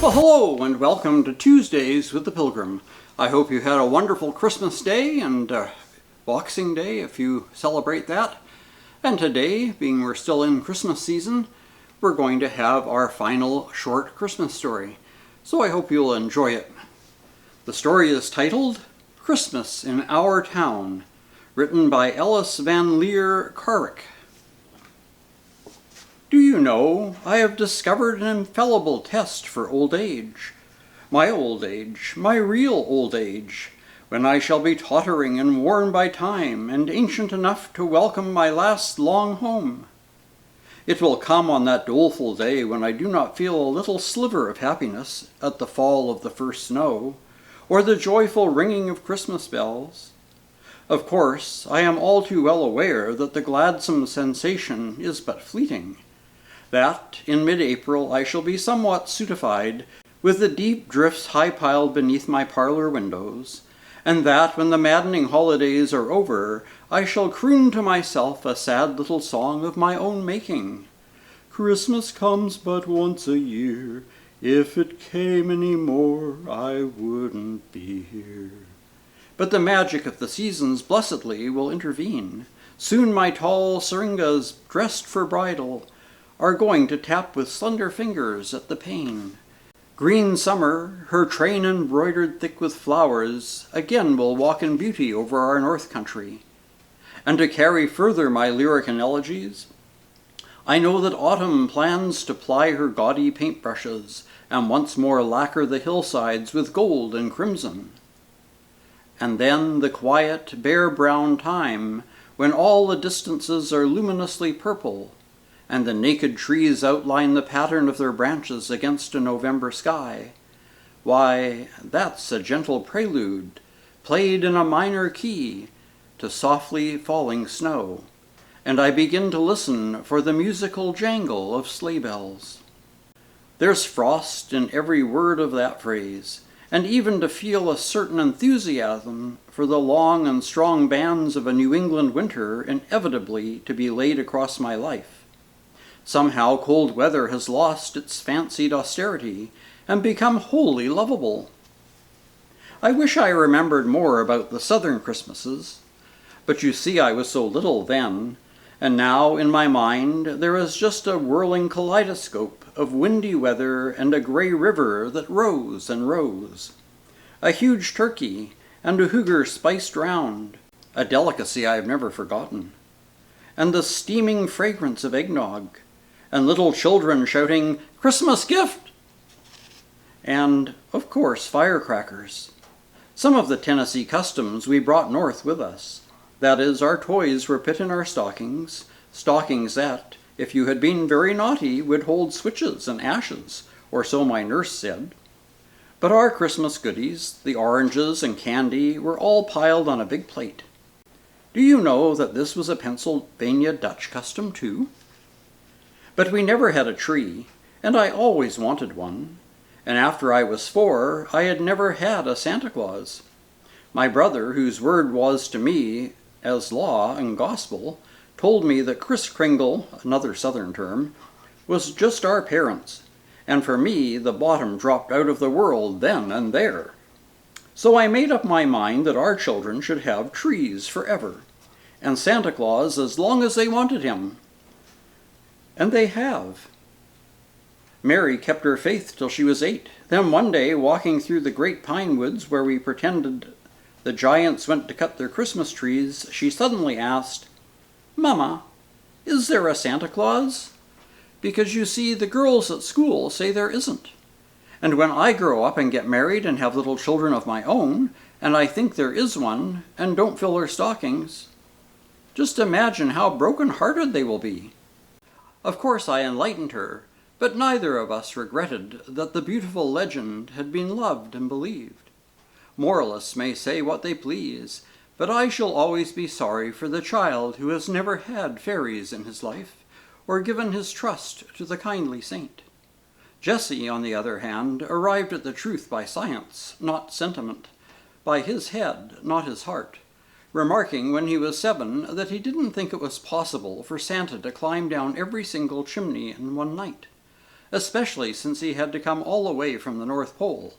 Well, hello and welcome to Tuesdays with the Pilgrim. I hope you had a wonderful Christmas Day and Boxing Day if you celebrate that. And today, being we're still in Christmas season, we're going to have our final short Christmas story. So I hope you'll enjoy it. The story is titled Christmas in Our Town, written by Ellis Van Leer Carrick. Do you know, I have discovered an infallible test for old age, my real old age, when I shall be tottering and worn by time, and ancient enough to welcome my last long home. It will come on that doleful day when I do not feel a little sliver of happiness at the fall of the first snow, or the joyful ringing of Christmas bells. Of course, I am all too well aware that the gladsome sensation is but fleeting, that in mid-April I shall be somewhat sootified with the deep drifts high-piled beneath my parlor windows, and that when the maddening holidays are over, I shall croon to myself a sad little song of my own making. Christmas comes but once a year, if it came any more, I wouldn't be here. But the magic of the seasons blessedly will intervene. Soon my tall syringas, dressed for bridal, are going to tap with slender fingers at the pane. Green summer, her train embroidered thick with flowers, again will walk in beauty over our north country. And to carry further my lyric analogies, I know that autumn plans to ply her gaudy paintbrushes and once more lacquer the hillsides with gold and crimson. And then the quiet, bare brown time, when all the distances are luminously purple, and the naked trees outline the pattern of their branches against a November sky. Why, that's a gentle prelude, played in a minor key, to softly falling snow, and I begin to listen for the musical jangle of sleigh bells. There's frost in every word of that phrase, and even to feel a certain enthusiasm for the long and strong bands of a New England winter inevitably to be laid across my life. Somehow cold weather has lost its fancied austerity and become wholly lovable. I wish I remembered more about the southern Christmases, but you see I was so little then, and now in my mind there is just a whirling kaleidoscope of windy weather and a gray river that rose and rose, a huge turkey and a hooger spiced round, a delicacy I have never forgotten, and the steaming fragrance of eggnog, and little children shouting, "Christmas gift!" And, of course, firecrackers. Some of the Tennessee customs we brought north with us. That is, our toys were put in our stockings that, if you had been very naughty, would hold switches and ashes, or so my nurse said. But our Christmas goodies, the oranges and candy, were all piled on a big plate. Do you know that this was a Pennsylvania Dutch custom, too? But we never had a tree, and I always wanted one, and after I was 4, I had never had a Santa Claus. My brother, whose word was to me as law and gospel, told me that Kris Kringle, another southern term, was just our parents, and for me the bottom dropped out of the world then and there. So I made up my mind that our children should have trees forever, and Santa Claus as long as they wanted him. And they have. Mary kept her faith till she was 8. Then one day, walking through the great pine woods where we pretended the giants went to cut their Christmas trees, she suddenly asked, "Mama, is there a Santa Claus? Because you see, the girls at school say there isn't. And when I grow up and get married and have little children of my own, and I think there is one, and don't fill their stockings, just imagine how broken-hearted they will be." Of course I enlightened her, but neither of us regretted that the beautiful legend had been loved and believed. Moralists may say what they please, but I shall always be sorry for the child who has never had fairies in his life, or given his trust to the kindly saint. Jesse, on the other hand, arrived at the truth by science, not sentiment, by his head, not his heart, remarking when he was 7 that he didn't think it was possible for Santa to climb down every single chimney in one night. especially since he had to come all the way from the North Pole.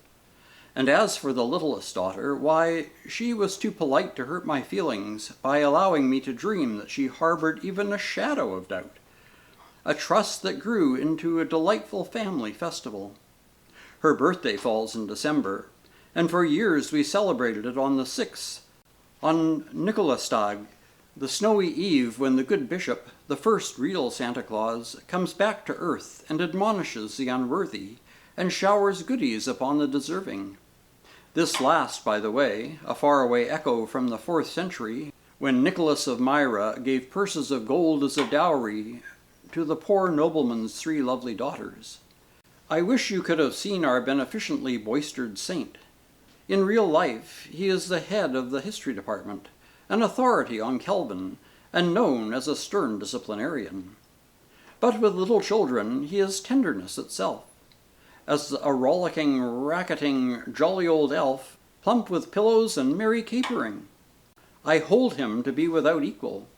And as for the littlest daughter, why, she was too polite to hurt my feelings by allowing me to dream that she harbored even a shadow of doubt. A trust that grew into a delightful family festival. Her birthday falls in December, and for years we celebrated it on the 6th, on Nicolastag, the snowy eve when the good bishop, the first real Santa Claus, comes back to earth and admonishes the unworthy and showers goodies upon the deserving. This last, by the way, a faraway echo from the 4th century, when Nicholas of Myra gave purses of gold as a dowry to the poor nobleman's 3 lovely daughters. I wish you could have seen our beneficently boistered saint. In real life, he is the head of the history department, an authority on Kelvin, and known as a stern disciplinarian. But with little children, he is tenderness itself. As a rollicking, racketing, jolly old elf, plump with pillows and merry capering. I hold him to be without equal.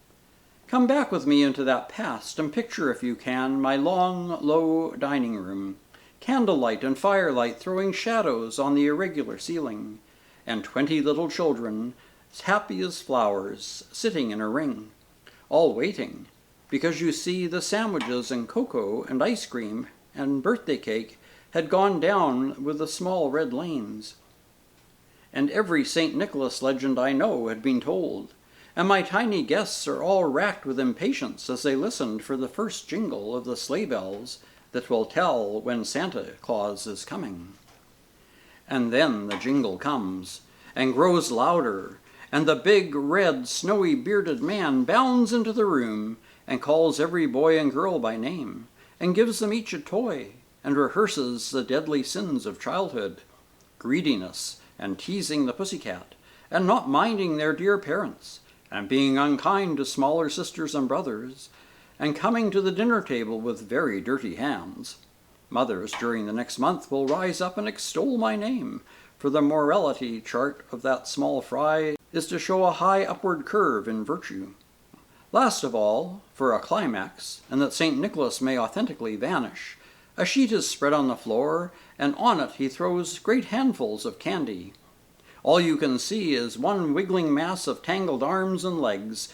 Come back with me into that past, and picture, if you can, my long, low dining room, candlelight and firelight throwing shadows on the irregular ceiling, and 20 little children, as happy as flowers, sitting in a ring, all waiting, because you see the sandwiches and cocoa and ice cream and birthday cake had gone down with the small red lanes. And every St. Nicholas legend I know had been told, and my tiny guests are all racked with impatience as they listened for the first jingle of the sleigh bells that will tell when Santa Claus is coming. And then the jingle comes, and grows louder, and the big, red, snowy bearded man bounds into the room and calls every boy and girl by name, and gives them each a toy, and rehearses the deadly sins of childhood, greediness, and teasing the pussycat, and not minding their dear parents, and being unkind to smaller sisters and brothers, and coming to the dinner table with very dirty hands. Mothers during the next month will rise up and extol my name, for the morality chart of that small fry is to show a high upward curve in virtue. Last of all, for a climax, and that St. Nicholas may authentically vanish, a sheet is spread on the floor, and on it he throws great handfuls of candy. All you can see is one wiggling mass of tangled arms and legs,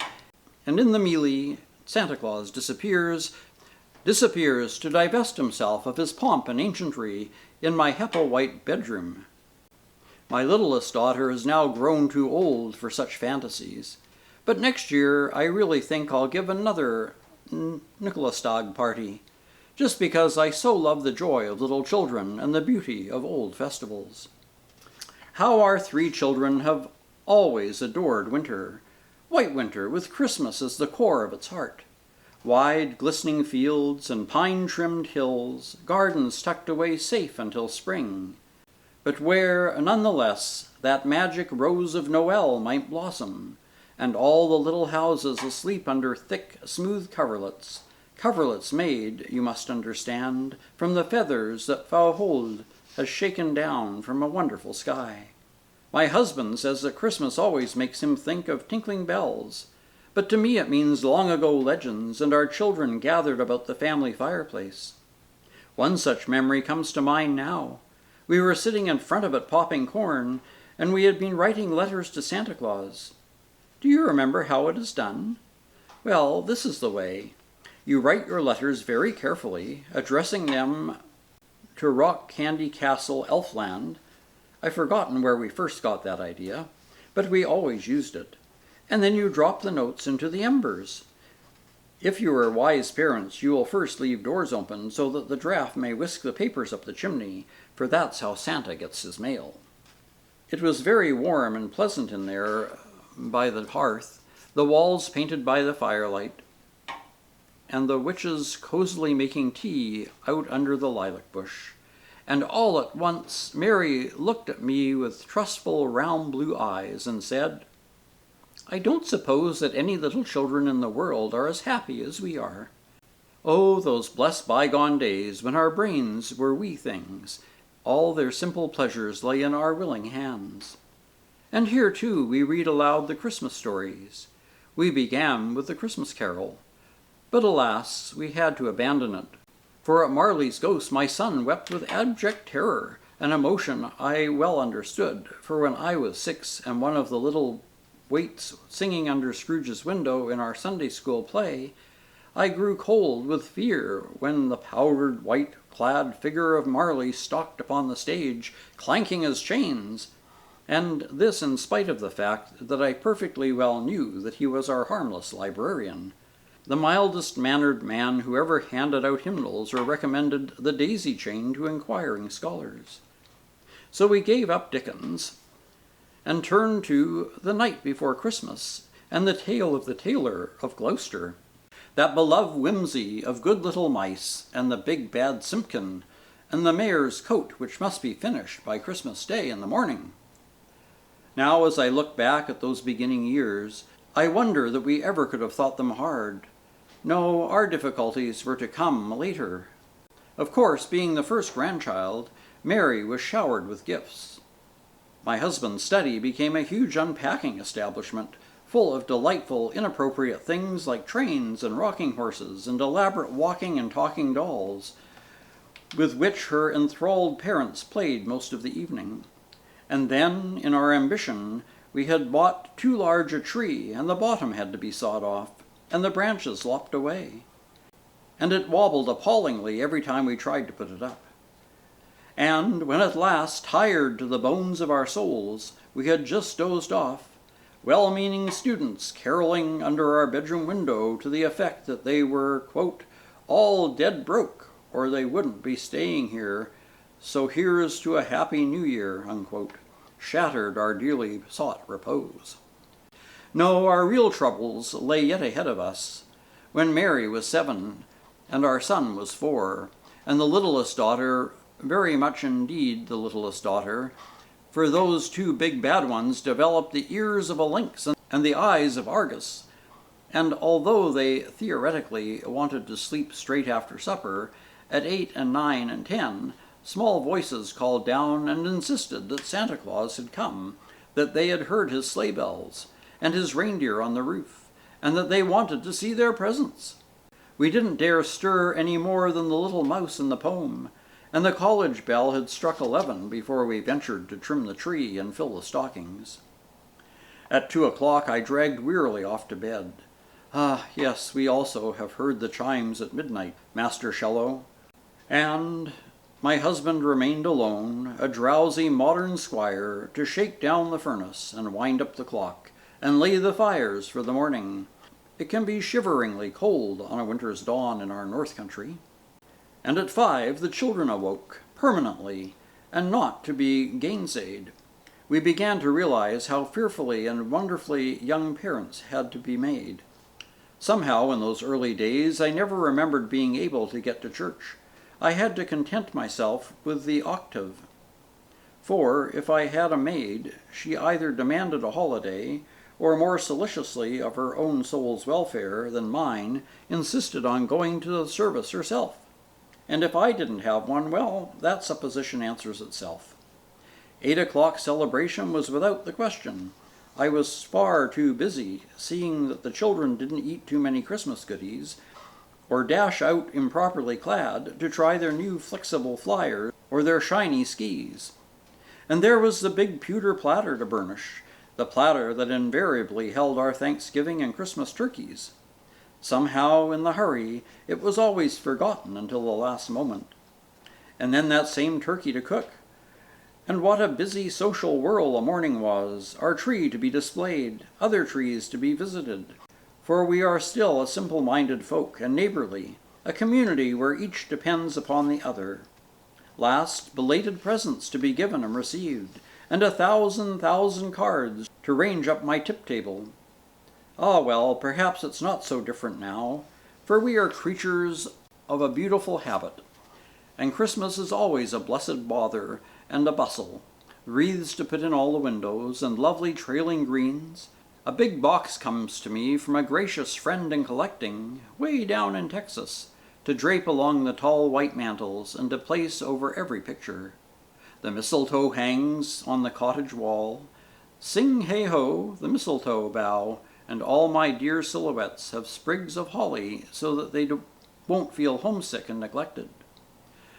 and in the melee, Santa Claus disappears to divest himself of his pomp and ancientry in my Heppel-white bedroom. My littlest daughter is now grown too old for such fantasies, but next year I really think I'll give another Nicolastag party, just because I so love the joy of little children and the beauty of old festivals. How our 3 children have always adored winter, white winter with Christmas as the core of its heart. Wide, glistening fields and pine-trimmed hills, gardens tucked away safe until spring, but where, nonetheless, that magic rose of Noel might blossom, and all the little houses asleep under thick, smooth coverlets made, you must understand, from the feathers that Fauhold has shaken down from a wonderful sky. My husband says that Christmas always makes him think of tinkling bells, but to me it means long-ago legends and our children gathered about the family fireplace. One such memory comes to mind now. We were sitting in front of it popping corn, and we had been writing letters to Santa Claus. Do you remember how it is done? Well, this is the way. You write your letters very carefully, addressing them to Rock Candy Castle, Elfland. I've forgotten where we first got that idea, but we always used it. And then you drop the notes into the embers. If you are wise parents, you will first leave doors open so that the draft may whisk the papers up the chimney, for that's how Santa gets his mail. It was very warm and pleasant in there by the hearth, the walls painted by the firelight, and the witches cozily making tea out under the lilac bush. And all at once Mary looked at me with trustful round blue eyes and said, "I don't suppose that any little children in the world are as happy as we are." Oh, those blessed bygone days when our brains were wee things. All their simple pleasures lay in our willing hands. And here, too, we read aloud the Christmas stories. We began with the Christmas Carol, but alas, we had to abandon it, For at Marley's ghost my son wept with abject terror, an emotion I well understood, for when I was 6 and one of the little waits singing under Scrooge's window in our Sunday school play, I grew cold with fear when the powdered white-clad figure of Marley stalked upon the stage, clanking his chains, and this in spite of the fact that I perfectly well knew that he was our harmless librarian, the mildest-mannered man who ever handed out hymnals or recommended the daisy chain to inquiring scholars. So we gave up Dickens and turned to The Night Before Christmas and The Tale of the Tailor of Gloucester, that beloved whimsy of good little mice and the big bad Simpkin and the mayor's coat which must be finished by Christmas Day in the morning. Now, as I look back at those beginning years, I wonder that we ever could have thought them hard. No, our difficulties were to come later. Of course, being the first grandchild, Mary was showered with gifts. My husband's study became a huge unpacking establishment, full of delightful, inappropriate things like trains and rocking horses and elaborate walking and talking dolls, with which her enthralled parents played most of the evening. And then, in our ambition, we had bought too large a tree, and the bottom had to be sawed off, and the branches lopped away, and it wobbled appallingly every time we tried to put it up. And when at last, tired to the bones of our souls, we had just dozed off, well-meaning students caroling under our bedroom window to the effect that they were, quote, all dead broke, or they wouldn't be staying here, so here's to a happy new year, unquote, shattered our dearly sought repose. No, our real troubles lay yet ahead of us, when Mary was 7, and our son was 4, and the littlest daughter, very much indeed the littlest daughter, for those 2 big bad ones developed the ears of a lynx and the eyes of Argus, and although they theoretically wanted to sleep straight after supper, at 8 and 9 and 10, small voices called down and insisted that Santa Claus had come, that they had heard his sleigh bells and his reindeer on the roof, and that they wanted to see their presents. We didn't dare stir any more than the little mouse in the poem, and the college bell had struck 11 before we ventured to trim the tree and fill the stockings. At 2 o'clock I dragged wearily off to bed. Ah, yes, we also have heard the chimes at midnight, Master Shello. And my husband remained alone, a drowsy modern squire, to shake down the furnace and wind up the clock, and lay the fires for the morning. It can be shiveringly cold on a winter's dawn in our north country. And at 5 the children awoke, permanently, and not to be gainsayed. We began to realize how fearfully and wonderfully young parents had to be made. Somehow, in those early days, I never remembered being able to get to church. I had to content myself with the octave. For, if I had a maid, she either demanded a holiday, or more solicitously of her own soul's welfare than mine, insisted on going to the service herself. And if I didn't have one, well, that supposition answers itself. 8 o'clock celebration was without the question. I was far too busy seeing that the children didn't eat too many Christmas goodies, or dash out improperly clad to try their new flexible flyers or their shiny skis. And there was the big pewter platter to burnish, the platter that invariably held our Thanksgiving and Christmas turkeys. Somehow, in the hurry, it was always forgotten until the last moment. And then that same turkey to cook. And what a busy social whirl a morning was, our tree to be displayed, other trees to be visited. For we are still a simple-minded folk and neighborly, a community where each depends upon the other. Last, belated presents to be given and received, and 1,000 cards to range up my tip table. Ah, well, perhaps it's not so different now, for we are creatures of a beautiful habit, and Christmas is always a blessed bother and a bustle, wreaths to put in all the windows, and lovely trailing greens. A big box comes to me from a gracious friend in collecting, way down in Texas, to drape along the tall white mantels and to place over every picture. The mistletoe hangs on the cottage wall. Sing hey-ho, the mistletoe bough, and all my dear silhouettes have sprigs of holly so that they won't feel homesick and neglected.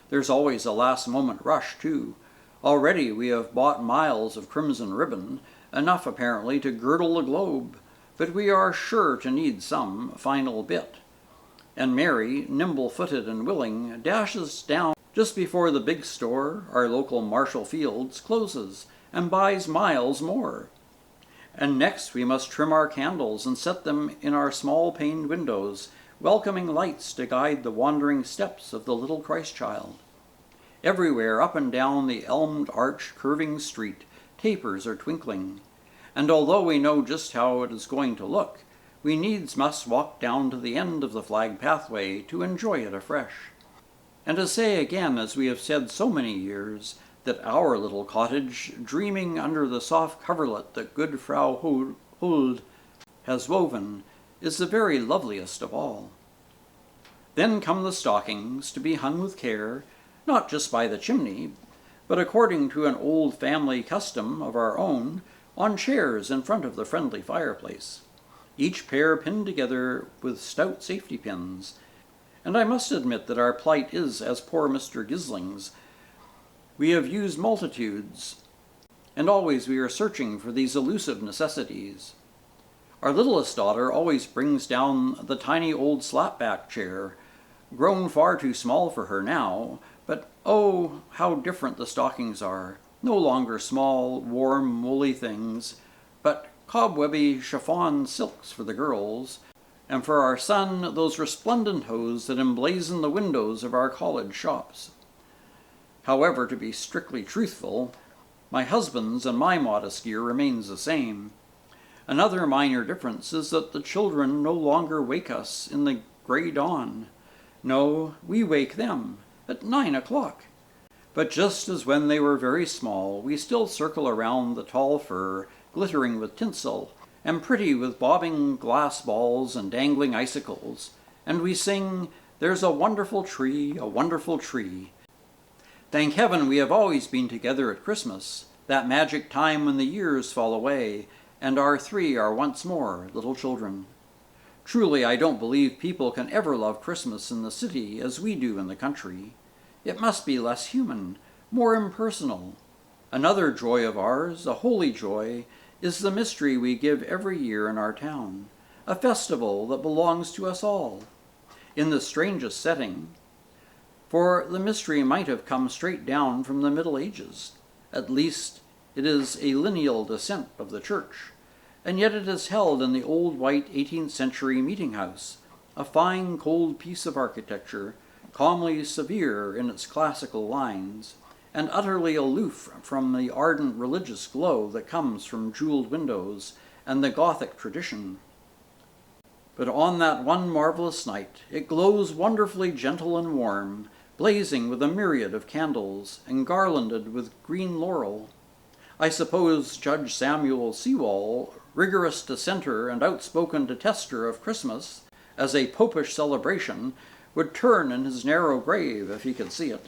There's always a last-moment rush, too. Already we have bought miles of crimson ribbon, enough apparently to girdle the globe, but we are sure to need some final bit. And Mary, nimble-footed and willing, dashes down just before the big store, our local Marshall Fields, closes, and buys miles more. And next we must trim our candles and set them in our small-paned windows, welcoming lights to guide the wandering steps of the little Christ-child. Everywhere up and down the elmed arch curving street, tapers are twinkling, and although we know just how it is going to look, we needs must walk down to the end of the flag pathway to enjoy it afresh. And to say again, as we have said so many years, that our little cottage, dreaming under the soft coverlet that good Frau Huld has woven, is the very loveliest of all. Then come the stockings, to be hung with care, not just by the chimney, but according to an old family custom of our own, on chairs in front of the friendly fireplace, each pair pinned together with stout safety pins. And I must admit that our plight is as poor Mr. Gisling's. We have used multitudes, and always we are searching for these elusive necessities. Our littlest daughter always brings down the tiny old slap-back chair, grown far too small for her now, but oh, how different the stockings are. No longer small, warm, woolly things, but cobwebby chiffon silks for the girls, and for our son those resplendent hose that emblazon the windows of our college shops. However, to be strictly truthful, my husband's and my modest gear remains the same. Another minor difference is that the children no longer wake us in the gray dawn. No, we wake them at 9 o'clock. But just as when they were very small, we still circle around the tall fir, glittering with tinsel, and pretty with bobbing glass balls and dangling icicles, and we sing, "There's a wonderful tree, a wonderful tree." Thank heaven we have always been together at Christmas, that magic time when the years fall away, and our three are once more little children. Truly, I don't believe people can ever love Christmas in the city as we do in the country. It must be less human, more impersonal. Another joy of ours, a holy joy, is the mystery we give every year in our town, a festival that belongs to us all, in the strangest setting. For the mystery might have come straight down from the Middle Ages. At least, it is a lineal descent of the Church, and yet it is held in the old white 18th century meeting house, a fine cold piece of architecture, calmly severe in its classical lines, and utterly aloof from the ardent religious glow that comes from jeweled windows and the Gothic tradition. But on that one marvelous night it glows wonderfully gentle and warm, blazing with a myriad of candles and garlanded with green laurel. I suppose Judge Samuel Sewall, rigorous dissenter and outspoken detester of Christmas as a popish celebration, would turn in his narrow grave if he could see it.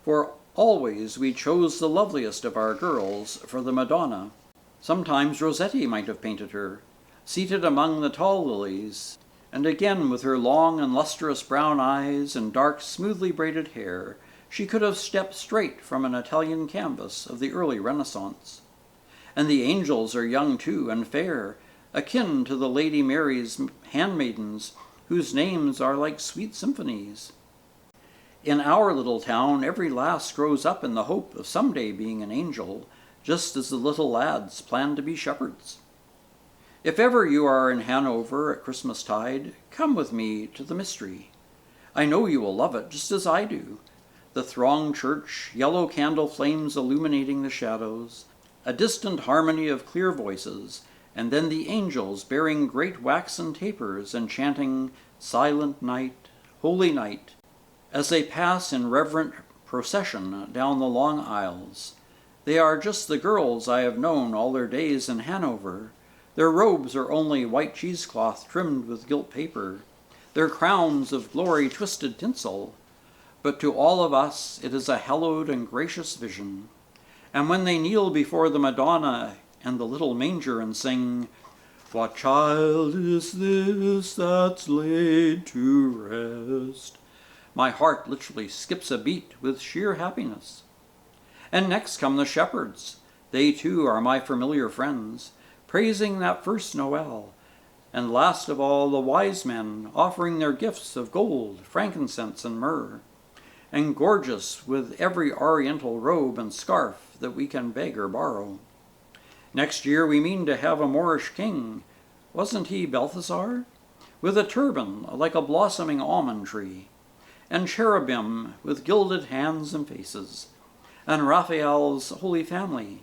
For always we chose the loveliest of our girls for the Madonna. Sometimes Rossetti might have painted her, seated among the tall lilies, and again with her long and lustrous brown eyes and dark, smoothly braided hair, she could have stepped straight from an Italian canvas of the early Renaissance. And the angels are young too, and fair, akin to the Lady Mary's handmaidens, whose names are like sweet symphonies. In our little town, every lass grows up in the hope of someday being an angel, just as the little lads plan to be shepherds. If ever you are in Hanover at Christmastide, come with me to the mystery. I know you will love it just as I do. The thronged church, yellow candle flames illuminating the shadows, a distant harmony of clear voices, and then the angels bearing great waxen tapers and chanting "Silent Night, Holy Night," as they pass in reverent procession down the long aisles. They are just the girls I have known all their days in Hanover. Their robes are only white cheesecloth trimmed with gilt paper, their crowns of glory-twisted tinsel. But to all of us it is a hallowed and gracious vision. And when they kneel before the Madonna and the little manger and sing, What child is this that's laid to rest? My heart literally skips a beat with sheer happiness. And next come the shepherds. They too are my familiar friends, praising that first Noel. And last of all, the wise men, offering their gifts of gold, frankincense, and myrrh, and gorgeous with every oriental robe and scarf that we can beg or borrow. Next year we mean to have a Moorish king. Wasn't he Balthazar? With a turban like a blossoming almond tree, and cherubim with gilded hands and faces, and Raphael's Holy Family.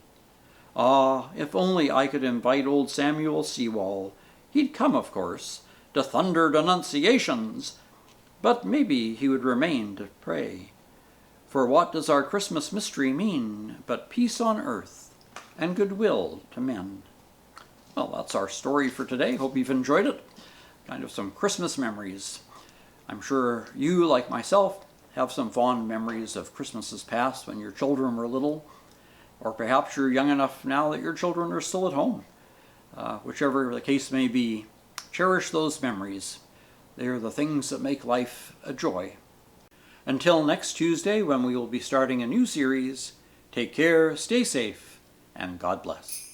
Ah, if only I could invite old Samuel Seawall. He'd come, of course, to thunder denunciations, but maybe he would remain to pray. For what does our Christmas mystery mean but peace on earth and goodwill to men? Well, that's our story for today. Hope you've enjoyed it. Kind of some Christmas memories. I'm sure you, like myself, have some fond memories of Christmases past when your children were little, or perhaps you're young enough now that your children are still at home. Whichever the case may be, cherish those memories. They are the things that make life a joy. Until next Tuesday, when we will be starting a new series, take care, stay safe, and God bless.